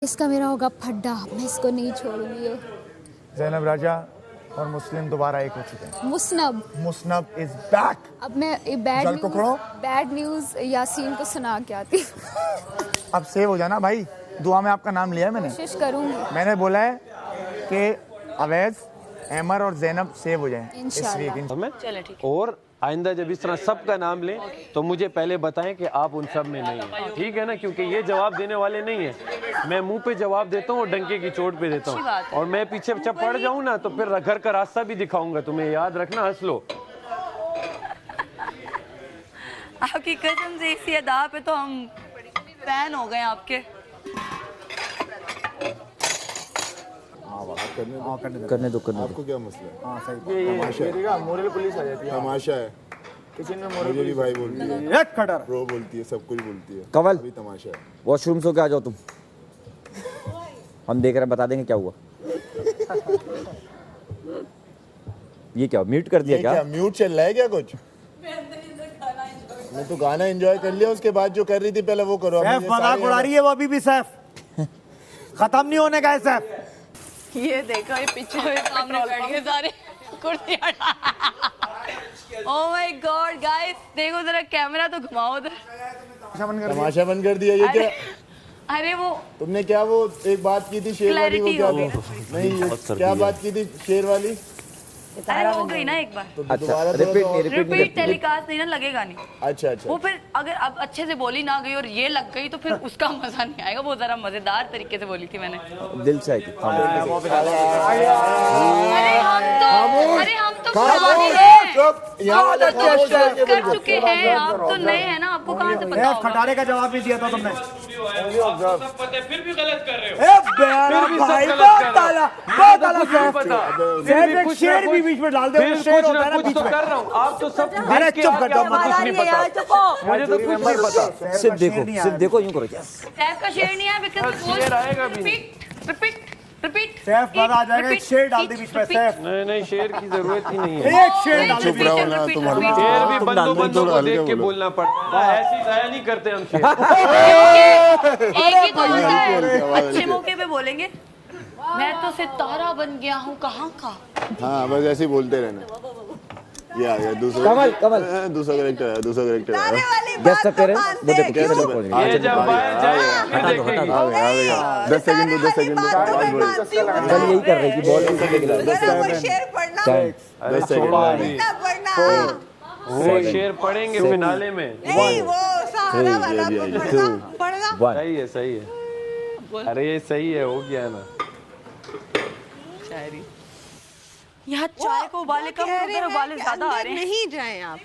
इसका मेरा होगा फड्डा, मैं इसको नहीं छोड़ूंगी। ज़ैनब राजा और मुस्लिम दोबारा एक हो चुके हैं। मुस्नब इज बैक। अब मैं बैड न्यूज़ यासीन को सुना के आती। अब सेव हो जाना भाई, दुआ में आपका नाम लिया है मैंने। कोशिश करूंगी। मैंने बोला है कि अवैज, अमर और ज़ैनब सेव हो जाएं इंशाल्लाह। चलो ठीक। और आइंदा जब इस तरह सबका नाम लें तो मुझे पहले बताएं कि आप उन सब में नहीं हैं, ठीक है ना? क्योंकि ये जवाब देने वाले नहीं हैं। मैं मुंह पे जवाब देता हूँ और डंके की चोट पे देता हूँ, और मैं पीछे जब पड़ जाऊँ ना तो फिर घर का रास्ता भी दिखाऊंगा तुम्हें, याद रखना। हंस लो। आपकी कसम से इसी अदा पे तो हम फैन हो गए आपके। करने दो। आपको क्या मसला है? हाँ सही। ये मोरल पुलिस आ जाती है। तमाशा है। किचन में मोरल मुझे भी भाई बोलती है, एक खटर प्रो बोलती है, सब कुछ बोलती है। कवल अभी तमाशा है। वॉशरूम से क्या आ जाओ तुम, हम देख रहे हैं, बता देंगे क्या हुआ। ये क्या म्यूट कर दिया? क्या म्यूट चल रहा है क्या कुछ? मैं तो गाना एंजॉय कर लिया, उसके बाद जो कर रही थी पहले वो करो। सैफ मजाक उड़ा रही है वो अभी भी। सैफ खत्म नहीं होने का है सैफ। ये देखो, ये पीछे सामने बैठ गए सारे कुर्सियां। ओह माय गॉड गाइस, देखो जरा कैमरा तो घुमाओ उधर। तमाशा बंद कर दिया। ये क्या? अरे वो तुमने क्या वो एक बात की थी शेर वाली, वो क्या नहीं क्या बात की थी शेर वाली? अरे हो गई ना एक बार। तो अच्छा, दोबारा रिपीट टेलीकास्ट नहीं ना लगेगा नहीं। अच्छा अच्छा। वो फिर अगर अब अच्छे से बोली ना गई और ये लग गई तो फिर उसका मजा नहीं आएगा। वो जरा मजेदार तरीके से बोली थी मैंने, दिल से आई थी। अरे हम तो पुराने हैं, कर चुके हैं। आप तो नए हैं ना, आपको कहाँ से पता होगा? खटारे का जवाब नहीं दिया था तुमने। फिर भी गलत कर रहे हो। शेर भी बीच में डाल दे। शेर होता है ना बीच में। कर रहा हूँ। आप तो सब अरे चुप कर दो, कुछ नहीं पता। मुझे तो कुछ नहीं पता। सिर्फ देखो यूं करो। सैफ का शेर नहीं है, बिकॉज़ शेर आएगा भी नहीं। रिपीट सैफ बाद आ जाएगा। एक शेर डाल दे बीच में। सैफ नहीं, शेर की जरूरत ही नहीं है। एक शेर डाल दे। चुप रहो ना तुम। शेर भी बंदों को देख के बोलना पड़ता है, ऐसी जाया नहीं करते हम शेर। एक ही तो होता है, अच्छे मौके पे बोलेंगे। मैं तो सितारा बन गया हूँ कहाँ का। हाँ बस ऐसे ही बोलते रहना। ये आ गया दूसरा दूसरा करेक्टर है। गेस तक करे वो देखो कैसे लोग पहुंच गए। ये जब बाहर जाए फिर देखेगी। आ गया 10 सेकंड कल यही कर रही थी, बॉल भी से लेके 10 सेकंड। वो शेर पढ़ेंगे फिनाले में। सही है। अरे ये सही है, हो गया ना। शायरी यहाँ चाय को उबाले कम, उधर उबाले ज्यादा आ रहे हैं। नहीं जाएं आप,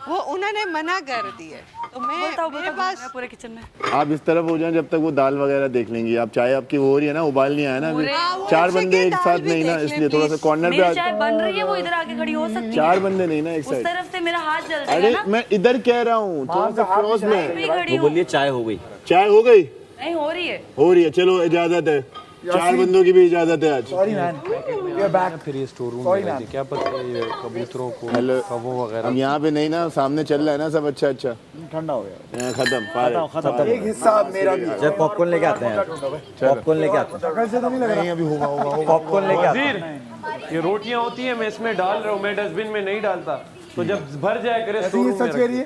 वो उन्होंने मना कर दिया। तो मैं मेरे पास पूरे किचन में आप इस तरफ हो जाएं जब तक वो दाल वगैरह देख लेंगी। आप चाय आपकी वो हो रही है ना, उबालनी है ना अभी। 4 बंदे एक साथ नहीं ना, इसलिए थोड़ा सा कॉर्नर पे। मेरी चाय बन रही है, वो इधर आके खड़ी हो सकती है। 4 बंदे नहीं ना एक उस साइड। तरफ से मेरा हाथ जल अरे जाएगा ना। मैं इधर कह रहा हूँ, थोड़ा सा क्रॉस में। वो बोलिए चाय हो गई। चाय हो गई? नहीं हो रही है। चलो इजाजत है, 4 बंदों की भी इजाजत है आज। Sorry man, we are back. फिर ये स्टोर रूम में क्या पता ये कबूतरों को कवों वगैरह। हम यहाँ पे नहीं ना, सामने चल रहा है ना सब। अच्छा ठंडा हो गया। खत्म। एक हिस्सा मेरा भी है। जब पॉपकॉर्न लेके आते हैं, पॉपकॉर्न लेके आते हैं। शक्ल से तो नहीं लग रहा। नहीं अभी होगा पॉपकॉर्न लेके आते हैं। ये रोटियां होती है, मैं इसमें डाल रहा हूँ, मैं डस्टबिन में नहीं डालता। तो जब भर जाए करे स्टोर रूम में सच कह रही है।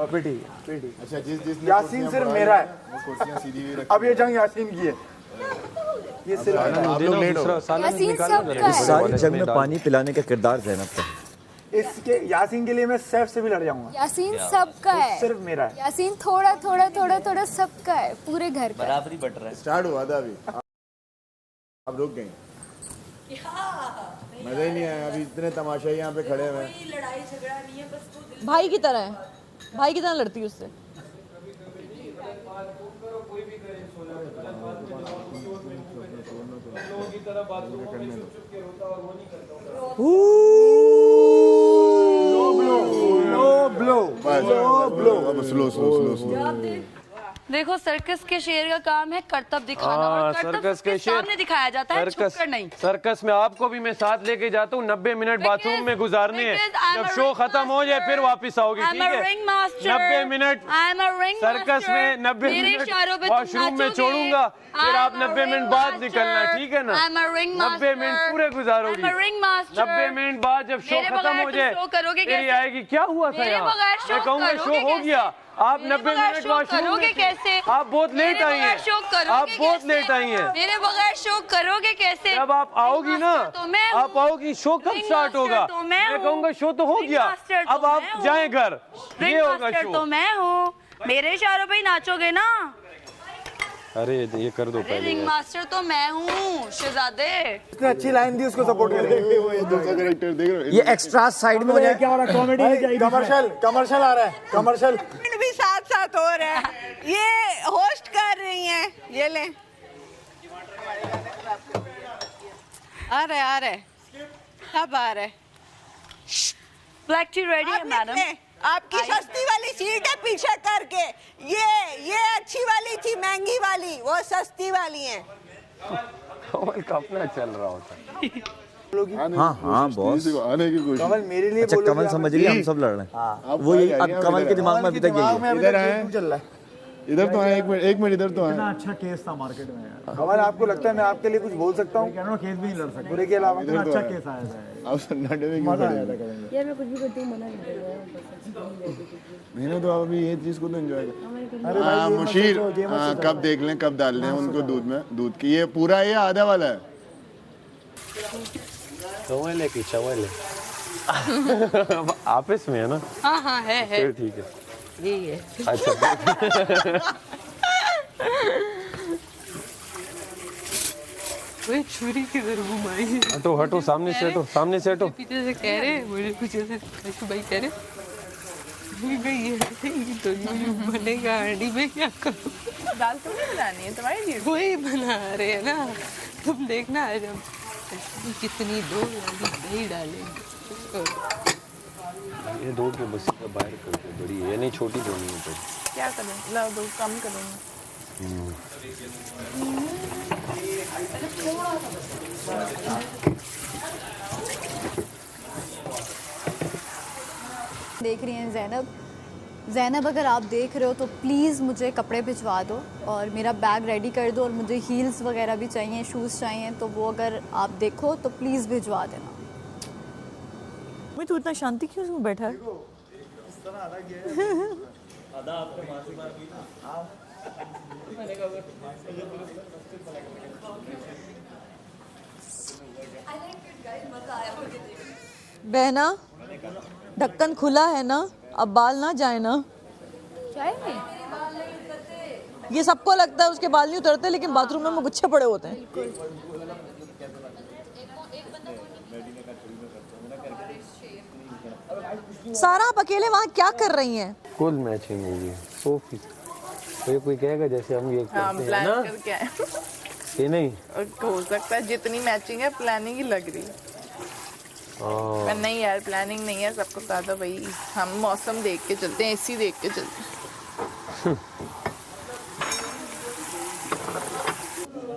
पीटी। अच्छा जिस यासीन सिर्फ मेरा है। अब ये जंग यासीन की है। ये सिर्फ आप लोग लेट हो। यासीन सबका इस है। सारी जंग में पानी पिलाने का किरदार ज़ैनब का। इसके यासीन के लिए मैं सैफ से भी लड़ जाऊंगा। यासीन सबका है, सिर्फ मेरा है। यासीन थोड़ा सबका है, पूरे घर का। बराबरी बढ़ रहा है। स्टार्ट हुआ था अभी, आप रुक गए। मजा ही नहीं आया। अभी इतने तमाशा यहाँ पे खड़े हुए हैं। लड़ाई झगड़ा नहीं है, बस भाई की तरह है, भाई की तरह लड़ती है उससे। स्लो देखो सर्कस के शेर का काम है करतब दिखाना और करतब सर्कस के शेर सामने दिखाया जाता है, छुपकर नहीं। सर्कस में आपको भी मैं साथ लेके जाता हूँ, 90 मिनट बाथरूम में गुजारने हैं, जब शो खत्म हो जाए फिर वापस आओगे, ठीक है? 90 मिनट सर्कस में 90 मिनट वॉशरूम में छोड़ूंगा, फिर आप 90 मिनट बाद निकलना, ठीक है ना? 90 मिनट पूरे गुजारोगी, 90 मिनट बाद जब शो खत्म हो जाए फिर आएगी क्या हुआ था यहाँ, मैं कहूँगा शो हो गया, आप 90 मिनट वॉशरूम में कैसे? आप बहुत लेट आई हैं, आप बहुत लेट आई हैं। मेरे बगैर शो करोगे कैसे? जब आप आओगी ना, आप आओगी, शो कब स्टार्ट होगा? मैं कहूँगा शो तो हो गया, अब आप जाएं घर, ये होगा शो। तो मैं हूँ, मेरे इशारों पे ही नाचोगे ना। अरे ये कर दो पहले। रिंग मास्टर तो मैं हूँ शहजादे। इतनी अच्छी लाइन दी, उसको सपोर्ट करेंगे। वो ये दूसरा कैरेक्टर देख रहे हो, ये एक्स्ट्रा साइड में हो जाए। क्या हो रहा है? कॉमेडी, कमर्शियल आ रहा है, कमर्शियल भी साथ साथ हो रहे हैं, ये होस्ट कर रही हैं, ये ले आ रहे सब आ रहे। ब्लैक टी रेडी है मैडम। आपकी सस्ती वाली सीट है पीछे करके, ये अच्छी वाली थी, महंगी वाली, वो सस्ती वाली है। कमल का अपना चल रहा होता है। हाँ बॉस, आने की कोशिश। कमल मेरे लिए अच्छा कमल समझ रही है, हम सब लड़ रहे हैं। वो यही अब कमल के दिमाग में अभी तक यही है। इधर आए, चल रहा है। इधर तो आए, एक मिनट इधर तो आए। अच्छा केस था मार्केट में यार। कमल आपको लगता है मैं आपके लिए कुछ बोल सकता हूँ? केस भी नहीं लड़ सकता बुरे के अलावा। अच्छा केस आया था, आप सन्नाटे में क्यों खड़े हैं? यार मैं कुछ भी करती हूँ मना नहीं करूँगा। नहीं तो आप अभी ये चीज को तो एंजॉय करें। हाँ मुशीर, कब देख लें, कब डाल लें उनको दूध में, दूध की ये पूरा ये आधा वाला है। चवले की चवले आपस में है ना? हाँ है फिर ठीक है, यही है। अच्छा वो छुरी किधर घुमाई? हटो हटो, सामने से हटो, सामने से हटो। पीछे से कह रहे, मुझे पीछे से भाई कह रहे ये तो नहीं बनेगा, हांडी में क्या करूं? दाल तो नहीं बनानी है तुम्हारे लिए, वही बना रहे हैं ना, तुम देखना आज हम कितनी दो दही डालेंगे। ये दो के बस बाहर करके बड़ी है, नहीं छोटी तो नहीं है। क्या करें, ला दो कम करेंगे। देख रही हैं ज़ैनब, अगर आप देख रहे हो तो प्लीज़ मुझे कपड़े भिजवा दो और मेरा बैग रेडी कर दो, और मुझे हील्स वगैरह भी चाहिए, शूज़ चाहिए, तो वो अगर आप देखो तो प्लीज़ भिजवा देना। मैं तो इतना शांति क्यों उसमें बैठा है? बहना ढक्कन खुला है ना, अब बाल ना जाए ना। चाय में ये सबको लगता है उसके बाल नहीं उतरते, लेकिन बाथरूम में गुच्छे पड़े होते हैं। सारा आप अकेले वहाँ क्या कर रही हैं? कुल मैचिंग होगी सोफी, तो कोई कहेगा जैसे हम ये करते हैं ना, क्या है? ये नहीं हो सकता है जितनी मैचिंग है प्लानिंग ही लग रही है। पर नहीं यार, प्लानिंग नहीं है, सबको ज्यादा भाई हम मौसम देख के चलते हैं, एसी देख के चलते हैं।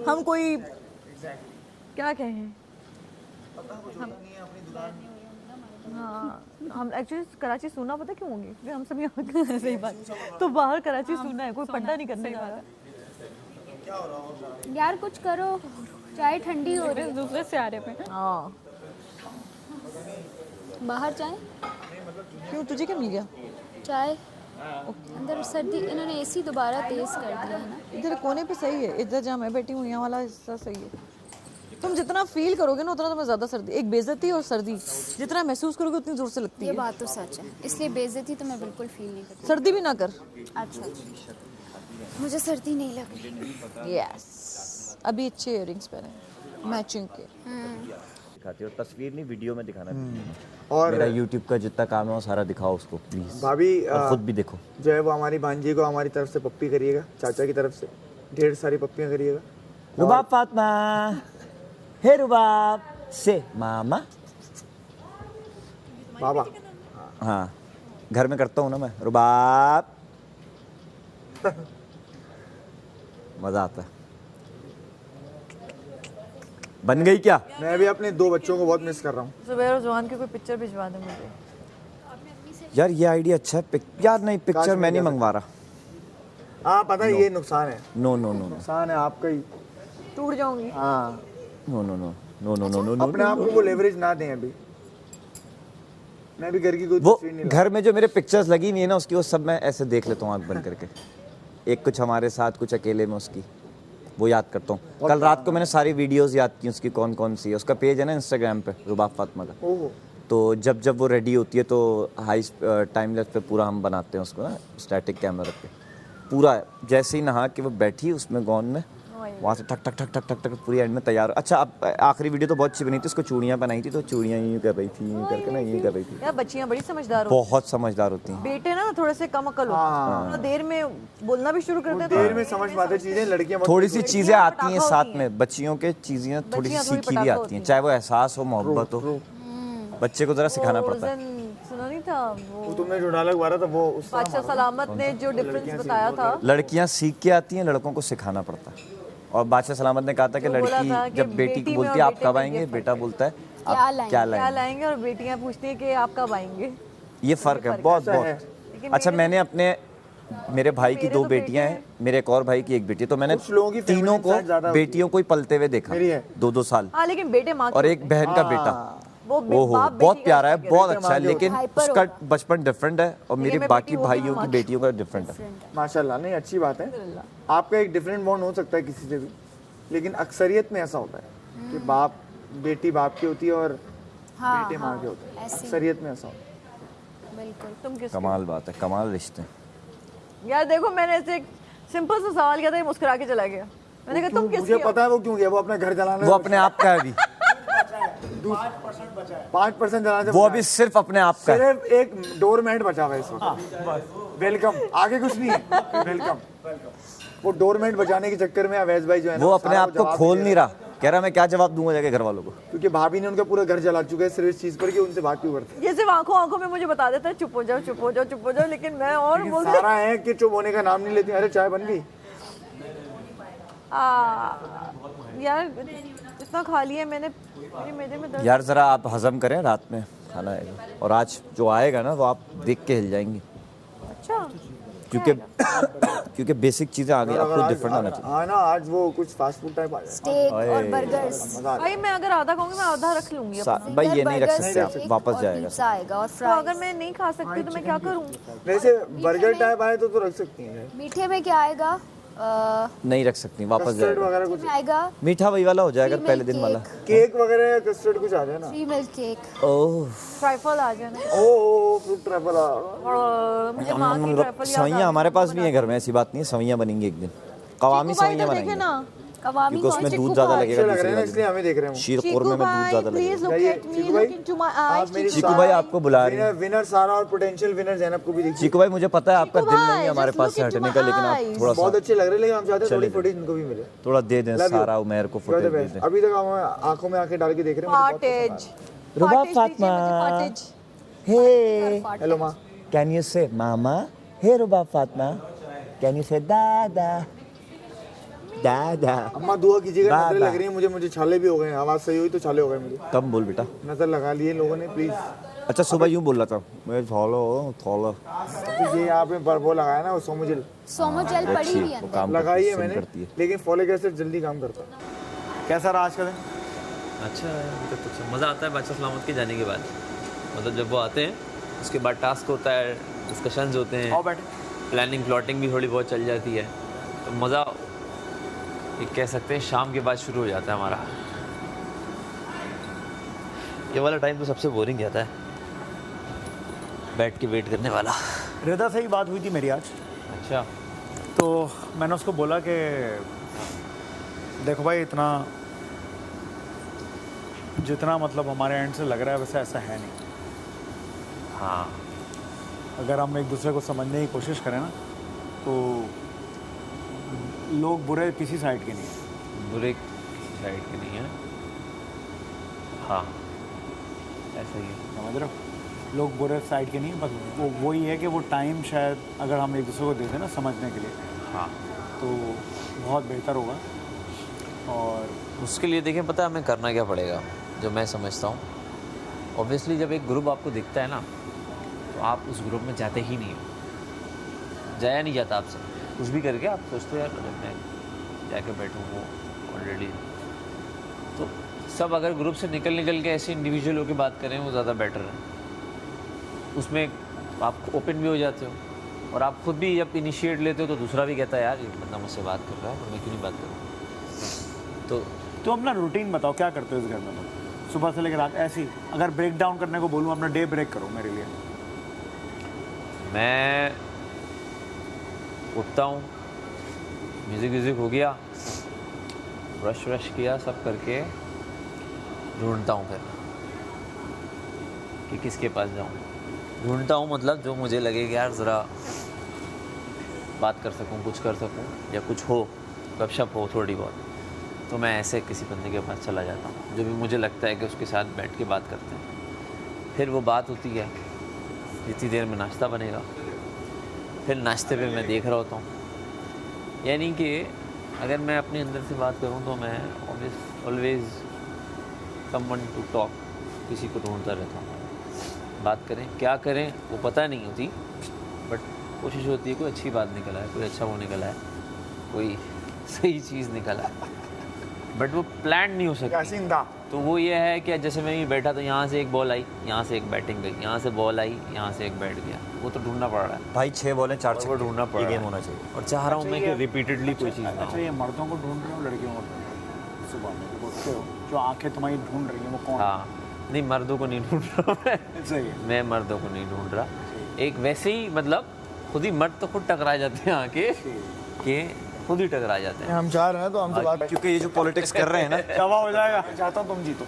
हम कोई क्या कहें, हाँ हम एक्चुअली कराची सुना पता क्यों होंगे, क्योंकि हम सब यहाँ सही बात तो बाहर कराची सुना है, कोई पढ़ना नहीं करने वाला। यार कुछ करो, चाय ठंडी हो रही है। दूसरे से आ रहे पे। हाँ बाहर चाय, क्यों तुझे क्या मिल गया? चाय अंदर सर्दी, इन्होंने एसी दोबारा तेज कर दिया है ना। इधर कोने पे सही है, इधर जहाँ मैं बैठी हूँ यहाँ वाला हिस्सा सही है। तुम जितना फील करोगे ना उतना तुम्हें ज्यादा सर्दी, एक बेइज्जती और सर्दी जितना महसूस करोगे उतनी जोर से लगती है। ये बात तो सच है, इसलिए बेइज्जती तो मैं बिल्कुल फील नहीं करती। सर्दी भी ना कर। अच्छा मुझे सर्दी नहीं लग रही। यस अभी अच्छे इयररिंग्स पहने मैचिंग के। दिखाती हो तस्वीर नहीं, वीडियो में दिखाना। और मेरा YouTube का जितना काम है वो सारा दिखाओ उसको प्लीज। भाभी और खुद भी देखो। जो है वो हमारी भांजी को हमारी तरफ से पप्पी करिएगा, चाचा की तरफ से ढेर सारी पप्पियां करिएगा। रुबाब फातिमा, हे रुबाब से मामा। बाबा हाँ घर में करता हूँ ना मैं, रुबाब मज़ा आता है। बन गई क्या? मैं भी अपने 2 बच्चों को बहुत मिस कर रहा हूँ। जुबैर और जवान की कोई पिक्चर भिजवा दे मुझे। यार ये आइडिया अच्छा है। यार नहीं, पिक्चर मैं नहीं मंगवा रहा। हाँ पता है ये नुकसान है। नो नो नो नो नुकसान है आपका ही। टूट जाऊंगी। हाँ no no no no no no no. अपने आप को वो लेवरेज ना दें अभी। मैं भी घर की कोई वो तस्वीर नहीं घर में जो मेरे पिक्चर्स लगी हुई है ना उसकी, वो सब मैं ऐसे देख लेता हूँ आँख बंद करके। एक कुछ हमारे साथ, कुछ अकेले में उसकी, वो याद करता हूँ। कल रात को मैंने सारी वीडियोस याद की उसकी, कौन कौन सी है। उसका पेज है ना इंस्टाग्राम पे, रुबाब फातिमा का। ओहो। तो जब जब वो रेडी होती है तो हाई टाइम लैप्स पे पूरा हम बनाते हैं उसको ना, स्टैटिक कैमरा रख के पूरा। जैसे ही नहा के वो बैठी उसमें गॉन में, वहाँ से ठक ठक ठक ठक ठक ठक पूरी एंड में तैयार। अच्छा अब आखिरी वीडियो तो बहुत अच्छी बनी थी। उसको चूड़ियाँ बनाई थी तो चूड़ियाँ यूँ कर रही थी, यूँ करके ना यूँ कर रही थी। यार बच्चियाँ बड़ी समझदार होती बहुत समझदार होती हैं। हैं। बेटे ना थोड़े से कम अकल होते हैं, देर में बोलना भी शुरू करते हैं। देर में समझ पाते चीजें, लड़कियां थोड़ी सी चीज़ें आती हैं साथ में, बच्चियों के चीज़ें थोड़ी सी सीखी भी आती हैं, चाहे वो एहसास हो, मोहब्बत हो। बच्चे को ज़रा सिखाना पड़ता है। सुना नहीं था वो तुमने जो डायलॉग मारा था वो उस बादशाह सलामत ने जो डिफरेंस बताया था। लड़कियां सीख के आती हैं, लड़कों को सिखाना पड़ता है। और बादशाह सलामत ने कहा था कि लड़की जब बेटी को बोलती है आप कब आएंगे, बेटा बोलता है आप क्या क्या लाएंगे। लाएंगे, और बेटियां पूछती हैं कि आप कब आएंगे। ये फ़र्क है बहुत बहुत। अच्छा मैंने अपने, मेरे भाई की 2 बेटियां हैं, मेरे एक और भाई की 1 बेटी है, तो मैंने लोगों की तीनों को बेटियों को ही पलते हुए देखा, मेरी है। 2-2 साल। हाँ लेकिन बेटे माँ और एक बहन का बेटा, वो ओहो बाप बहुत बेटी प्यारा है, का बहुत अच्छा है, लेकिन हाइपर उसका होगा। बचपन डिफरेंट है और मेरे मैं बाकी बेटी होगी भाइयों माँ की की। बेटियों का डिफरेंट है। माशाल्लाह, नहीं अच्छी बात है। आपका एक डिफरेंट बॉन्ड हो सकता है किसी से भी, लेकिन अक्सरियत में ऐसा होता है कि बाप बेटी बाप की होती है और बेटे माँ के होते हैं। अक्सरियत में ऐसा होता है। बिल्कुल। तुम किस कमाल बात है, कमाल रिश्ते। यार देखो मैंने ऐसे एक सिंपल सा सवाल किया था, ये मुस्कुरा के चला गया। मैंने कहा तुम मुझे किस पता है वो क्यों गया, वो अपना घर जलाने। वो अपने आप का है अभी, 5% जलाने से वो बचा अभी है। सिर्फ अपने आप का है। सिर्फ एक डोरमैट बचा हुआ है इस वक्त। वेलकम, आगे कुछ नहीं है। वेलकम। वो डोरमैट बचाने के चक्कर में अवैस भाई जो है ना, वो अपने सारा आप को जवाब खोल दे नहीं रहा, कह रहा मैं क्या जवाब दूंगा जाके घर वालों को। क्योंकि भाभी ने उनका पूरा घर जला चुका है सिर्फ इस चीज पर कि उनसे बात क्यों करते हैं। ये सिर्फ आंखों आंखों में मुझे बता देता है चुप हो जाओ चुप हो जाओ चुप हो जाओ, लेकिन मैं और लेकिन बोलती सारा है कि चुप होने का नाम नहीं लेती। अरे चाय बन गई। यार इतना खा लिया मैंने, मेरे मैदे में दर्द। यार जरा आप हजम करें, रात में खाना आएगा और आज जो आएगा ना वो आप देख के हिल जाएंगी, अच्छा क्योंकि बेसिक चीजें आ गई, आपको डिफरेंट आना चाहिए। हाँ ना, आज वो कुछ फास्ट फूड टाइप आ जाए। स्टेक और बर्गर्स। भाई मैं अगर आधा खाऊंगी मैं आधा रख लूंगी अपना। भाई ये नहीं रख सकते आप, वापस जाएगा। पिज़्ज़ा आएगा और तो फ्राइज। अगर मैं नहीं खा सकती तो मैं क्या करूँ? वैसे बर्गर टाइप आए तो रख सकती हैं। मीठे में क्या आएगा? नहीं रख सकती, वापस कस्टर्ड जाएगा। वगैरह कुछ, में आएगा मीठा वही वाला हो जाएगा Free पहले milk दिन वाला। केक वगैरह कस्टर्ड कुछ आ जाए ना। 3 मिल्क केक। ओह ट्राइफल आ जाना। ओ फ्रूट ट्रैवल। और मुझे माँ की ट्राइफल याद आ सवैयाँ हमारे पास भी है घर में, ऐसी बात नहीं है, सवैयाँ बनेंगी एक दिन, कवामी सवैयाँ बनाएंगे ना कवामी क्योंकि उसमें दूध ज्यादा अच्छे लगेगा लग रहे दूसरे हैं ना, इसलिए हमें देख रहे हैं। शीर कोरमे में दूध ज्यादा लगेगा। प्लीज लुक एट मी, चीकू भाई, लुक इनटू माय आप आईज। मेरी चीकू भाई आपको बुला रही है। विनर सारा और पोटेंशियल विनर जैनब को भी देखिए। चीकू भाई मुझे पता है आपका चीकू दिल नहीं भाई, है हमारे just पास look से into हटने my का, लेकिन आप eyes. थोड़ा बहुत सा अच्छे लग रहे हैं, लेकिन हम चाहते हैं थोड़ी चले फुटेज इनको भी मिले। थोड़ा दे दें, Love you. सारा उमेर को You're footage the they best। दें। अभी तक हम आंखों में आंखें डाल के देख रहे हैं। मुझे बहुत फाटेज। रुबाब फाटेज फातिमा। दीजिए मुझे, फाटेज। हे पसंद है। हेलो माँ। कैन यू से मामा? हे रुबाब फातिमा, कैन यू से दादा? दादा अम्मा दुआ कीजिएगा, बाबा। नजरें लग रही हैं मुझे छाले भी हो गए हैं। आवाज सही हुई तो छाले हो गए मुझे। कम बोल बेटा। नजर लगा लिए लोगों ने प्लीज। अच्छा सुबह यूं बोल रहा था मैं थोलो थोलो, तो ये यहाँ पे वो लगाया ना, वो सोमोजिल सोमोजेल पड़ी अच्छी हुई वो है। काम लगाई है करती मैंने, करती है। लेकिन फॉलिक एसिड जल्दी काम करता है। कैसा रहा आज का दिन? अच्छा है, अभी तक तो मज़ा आता है बादशाह सलामत के जाने के बाद। मतलब जब वो आते हैं उसके बाद टास्क होता है, डिस्कशंस होते हैं, आओ बैठे। प्लानिंग प्लॉटिंग भी थोड़ी बहुत चल जाती है, तो मज़ा ये कह सकते हैं शाम के बाद शुरू हो जाता है हमारा। ये वाला टाइम तो सबसे बोरिंग जाता है, बैठ के वेट करने वाला। रिदा से ही बात हुई थी मेरी आज, अच्छा तो मैंने उसको बोला कि देखो भाई, इतना जितना मतलब हमारे एंड से लग रहा है वैसे ऐसा है नहीं। हाँ, अगर हम एक दूसरे को समझने की कोशिश करें ना, तो लोग बुरे किसी साइड के नहीं हैं। बुरे किसी साइड के नहीं है। हाँ ऐसा ही है, समझ रहे हो? लोग बुरे साइड के नहीं हैं, बस वो वही है कि वो टाइम शायद अगर हम एक दूसरे को देते ना समझने के लिए, हाँ तो बहुत बेहतर होगा। और उसके लिए देखें पता है हमें करना क्या पड़ेगा, जो मैं समझता हूँ। ऑब्वियसली जब एक ग्रुप आपको दिखता है ना, तो आप उस ग्रुप में जाते ही नहीं हो, जाया नहीं जाता आपसे। कुछ भी करके आप सोचते हो यार अगर मैं जाके बैठूँ वो ऑलरेडी। तो सब अगर ग्रुप से निकल के ऐसे इंडिविजुअल होकर बात करें वो ज़्यादा बेटर है। उसमें आप ओपन भी हो जाते हो, और आप खुद भी जब इनिशिएट लेते हो तो दूसरा भी कहता है यार ये बंदा मुझसे बात कर रहा है, तो मैं क्यों नहीं बात करूँ। तो अपना रूटीन बताओ, क्या करते हो इस घर में? तो सुबह से लेकर रात ऐसी, अगर ब्रेक डाउन करने को बोलूँ, अपना डे ब्रेक करो मेरे लिए। मैं उठता हूँ, म्यूज़िक हो गया, ब्रश किया, सब करके ढूंढता हूँ फिर कि किसके पास जाऊँ। ढूंढता हूँ मतलब जो मुझे लगे कि यार ज़रा बात कर सकूँ, कुछ कर सकूँ, या कुछ हो, गपशप हो थोड़ी बहुत, तो मैं ऐसे किसी बंदे के पास चला जाता हूँ जो भी मुझे लगता है कि उसके साथ बैठ के बात करते हैं। फिर वो बात होती है, जितनी देर में नाश्ता बनेगा, फिर नाश्ते पे मैं देख रहा होता हूँ। यानी कि अगर मैं अपने अंदर से बात करूँ तो मैं ऑलवेज समवन टू टॉक, किसी को ढूंढता रहता हूँ। बात करें, क्या करें वो पता नहीं होती, बट कोशिश होती है कोई अच्छी बात निकल आए, कोई अच्छा वो निकल आए, कोई सही चीज़ निकल आए, बट वो प्लान नहीं हो सकती। तो वो ये है कि जैसे मैं ये बैठा, तो यहाँ से एक बॉल आई, यहाँ से एक बैटिंग गई, यहाँ से बॉल आई, यहाँ से एक बैठ गया, वो तो ढूंढना पड़ रहा है भाई। 6 बॉलें 4 वो ढूंढना पड़ रहा है, होना चाहिए। और चाह रहा हूँ मैं कि रिपीटेडली कोई चीज़ ना अच्छा, ये मर्दों को ढूंढ रहे हो लड़कियों को ढूंढ रहे हो? सुबह में बोलते हो जो आंखें तुम्हारी ढूंढ रही हैं वो कौन? हाँ, नहीं मर्दों को नहीं ढूंढ रहा सही है। मैं मर्दों को नहीं ढूंढ रहा। एक वैसे ही मतलब खुद ही मर्द तो खुद टकरा जाते हैं आके, कि खुद ही टकरा जाते हैं। हम चाह रहे हैं तो हमसे बात, क्योंकि ये जो पॉलिटिक्स कर रहे हैं ना, दवा हो जाएगा। चाहता हूँ तुम जीतो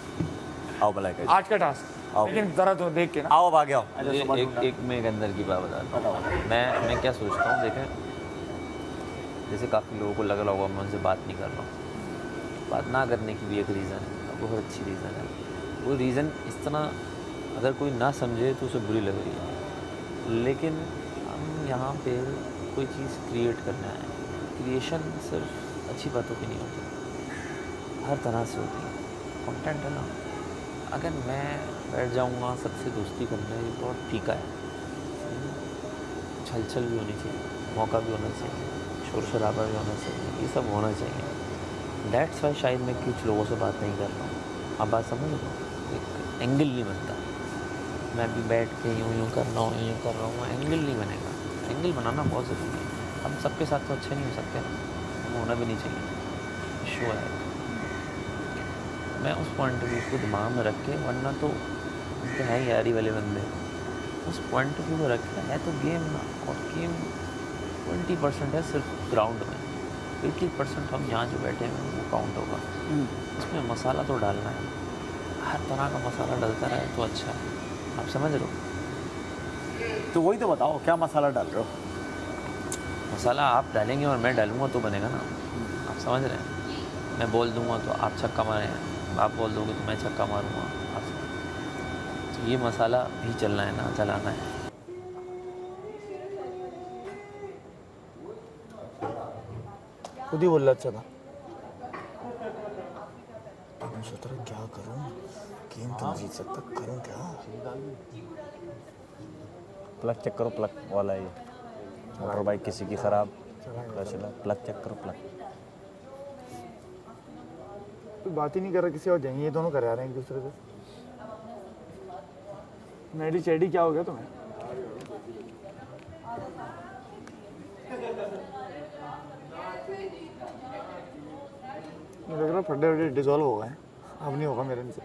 आओ भलाई आज का टास्क, आओ। लेकिन जरा तो देख के ना। आओ अब आगे आओ। एक मैं एक अंदर की बात बताता हूँ। मैं क्या सोचता हूँ, देखें जैसे काफ़ी लोगों को लग रहा होगा मैं उनसे बात नहीं कर रहा हूँ। बात ना करने की भी एक रीज़न है, बहुत अच्छी रीज़न है। वो रीज़न इस तरह अगर कोई ना समझे तो उसे बुरी लग रही है, लेकिन हम यहाँ पे कोई चीज़ क्रिएट करना है। क्रिएशन सिर्फ अच्छी बातों की नहीं होती, हर तरह से होती है। कंटेंट है ना, अगर मैं बैठ जाऊँगा सबसे दोस्ती करने, ये बहुत फीका है। छल भी होनी चाहिए, मौका भी होना चाहिए, शोर शराबा भी होना चाहिए, ये सब होना चाहिए। दैट्स वाई शायद मैं कुछ लोगों से बात नहीं कर रहा हूँ। आप बात समझ लो, एक एंगल नहीं बनता। मैं भी बैठ के यूँ कर रहा हूँ, यूँ कर रहा हूँ, एंगल नहीं बनेगा। एंगल बनाना बहुत ज़रूरी है। हम सबके साथ तो अच्छे नहीं हो सकते, हम होना भी नहीं चाहिए। शो है, मैं उस पॉइंट ऑफ व्यू को दिमाग में रख के, वरना तो है यारी वाले बंदे, उस पॉइंट ऑफ व्यू को रख के है तो गेम ना, और गेम 20% है सिर्फ ग्राउंड में, 80% हम यहाँ जो बैठे हैं वो काउंट होगा। उसमें मसाला तो डालना है, हर तरह का मसाला डलता रहे तो अच्छा है। आप समझ रहे हो? तो वही तो बताओ, क्या मसाला डाल रहे हो? मसाला आप डालेंगे और मैं डालूँगा तो बनेगा ना। आप समझ रहे हैं? मैं बोल दूँगा तो आप छक्का मारें, आप बोल दोगे तो मैं छक्का मारूँगा। आप तो ये मसाला भी चलना है ना, चलाना है। खुद ही बोल रहा अच्छा था। मैं सोच रहा क्या करूं, गेम तो जीत सकता, करूं क्या? प्लग चेक करो, प्लग वाला ये मोटर बाइक किसी की खराब, प्लग चेक करो, प्लग। कोई बात ही नहीं कर रहा, किसी और जाएंगे, ये दोनों करा रहे हैं एक दूसरे से। नेडी चेडी क्या हो गया तुम्हें? लग रहा फटे डिजोल्व हो गए, अब नहीं होगा मेरे से।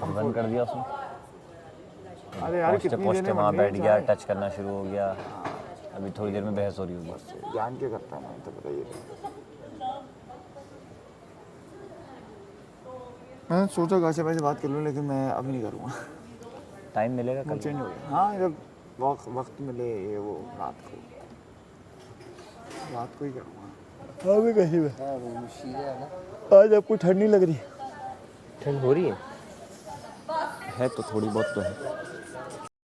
बंद कर दिया उसने। अरे यार कितनी देर में वहाँ बैठ गया, टच करना शुरू हो गया, अभी थोड़ी देर में बहस हो रही होगी। जान के करता है ना, तो बताइए। मैंने सोचा काशिफ भाई से बात कर लूँ, लेकिन मैं अब नहीं करूँगा। टाइम मिलेगा कल? चेंज हो गया। हाँ, जब वक्त मिले, ये वो रात को ही करूँगा। हाँ भी कहीं में आज आपको ठंड नहीं लग रही? ठंड हो रही है तो थोड़ी बहुत तो है।